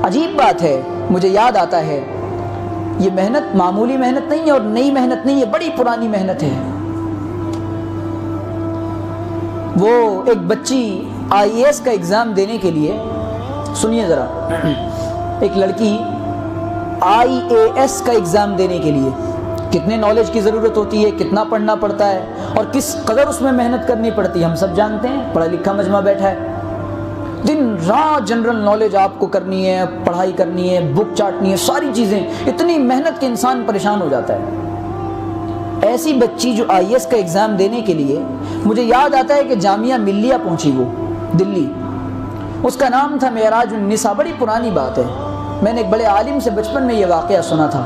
عجیب بات ہے، مجھے یاد آتا ہے یہ محنت معمولی محنت نہیں ہے اور نئی محنت نہیں ہے، بڑی پرانی محنت ہے۔ وہ ایک بچی IAS کا ایگزام دینے کے لیے، سنیے ذرا، ایک لڑکی IAS کا ایگزام دینے کے لیے کتنے نالج کی ضرورت ہوتی ہے، کتنا پڑھنا پڑتا ہے اور کس قدر اس میں محنت کرنی پڑتی ہے، ہم سب جانتے ہیں۔ پڑھا لکھا مجمع بیٹھا ہے، دن رات جنرل نالج آپ کو کرنی ہے، پڑھائی کرنی ہے، بک چاٹنی ہے، ساری چیزیں، اتنی محنت کے انسان پریشان ہو جاتا ہے۔ ایسی بچی جو IAS کا ایگزام دینے کے لیے، مجھے یاد آتا ہے کہ جامعہ ملیہ پہنچی وہ دلی، اس کا نام تھا معراج النساء، بڑی پرانی بات ہے، میں نے ایک بڑے عالم سے بچپن میں یہ واقعہ سنا تھا۔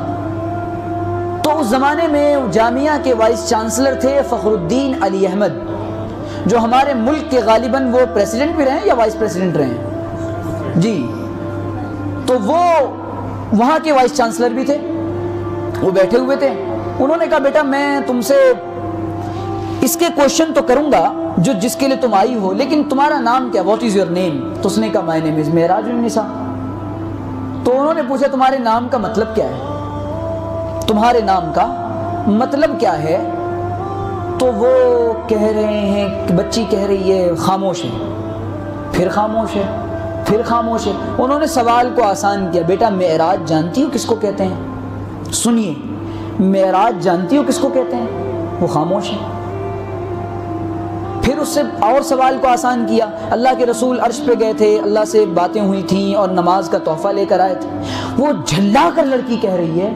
تو اس زمانے میں جامعہ کے وائس چانسلر تھے فخر الدین علی احمد، جو ہمارے ملک کے غالباً وہ پریزیڈنٹ بھی رہے ہیں یا وائس پریزیڈنٹ رہے ہیں جی، تو وہ وہاں کے وائس چانسلر بھی تھے، وہ بیٹھے ہوئے تھے۔ انہوں نے کہا بیٹا میں تم سے اس کے کوشچن تو کروں گا جو جس کے لیے تم آئی ہو، لیکن تمہارا نام کیا، واٹ از یور نیم؟ تو اس نے کہا مائی نیم از معراج النساء۔ تو انہوں نے پوچھا تمہارے نام کا مطلب کیا ہے، تمہارے نام کا مطلب کیا ہے؟ تو وہ کہہ رہے ہیں کہ بچی کہہ رہی ہے خاموش ہے، پھر خاموش ہے، پھر خاموش ہے۔ انہوں نے سوال کو آسان کیا، بیٹا معراج جانتی ہو کس کو کہتے ہیں؟ سنیے، معراج جانتی ہو کس کو کہتے ہیں؟ وہ خاموش ہے۔ پھر اس سے اور سوال کو آسان کیا، اللہ کے رسول عرش پہ گئے تھے، اللہ سے باتیں ہوئی تھیں اور نماز کا تحفہ لے کر آئے تھے۔ وہ جھلا کر لڑکی کہہ رہی ہے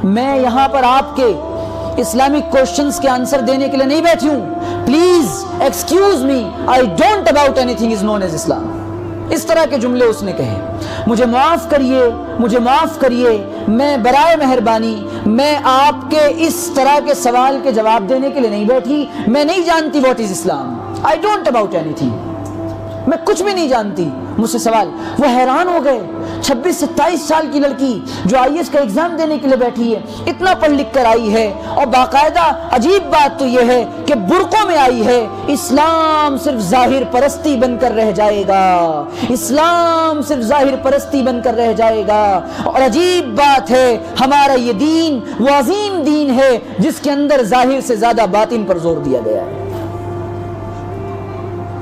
میں یہاں پر آپ کے اسلامک کوشچنز کے آنسر دینے کے لیے نہیں بیٹھی ہوں، please excuse me, I don't about any thing is known as Islam. اس طرح کے جملے اس نے کہے، مجھے معاف کریے، مجھے معاف کریے، میں برائے مہربانی میں آپ کے اس طرح کے سوال کے جواب دینے کے لیے نہیں بیٹھی، میں نہیں جانتی what is Islam, I don't about any thing, میں کچھ بھی نہیں جانتی، مجھ سے سوال۔ وہ حیران ہو گئے، 26-27 سال کی لڑکی جو IAS کا ایگزام دینے کے لیے بیٹھی ہے، اتنا پڑھ لکھ کر آئی ہے، اور باقاعدہ عجیب بات تو یہ ہے کہ برقعوں میں آئی ہے۔ اسلام صرف ظاہر پرستی بن کر رہ جائے گا، اسلام صرف ظاہر پرستی بن کر رہ جائے گا۔ اور عجیب بات ہے، ہمارا یہ دین وہ عظیم دین ہے جس کے اندر ظاہر سے زیادہ باطن پر زور دیا گیا ہے۔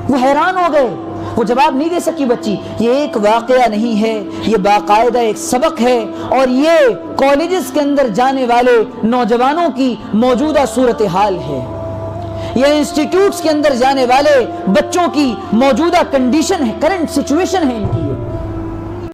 وہ حیران ہو گئے، وہ جواب نہیں دے سکی بچی۔ یہ ایک واقعہ نہیں ہے، یہ باقاعدہ ایک سبق ہے، اور یہ کالجز کے اندر جانے والے نوجوانوں کی موجودہ صورتحال ہے، یہ انسٹیٹیوٹس کے اندر جانے والے بچوں کی موجودہ کنڈیشن ہے، کرنٹ سچویشن ہے ان کی۔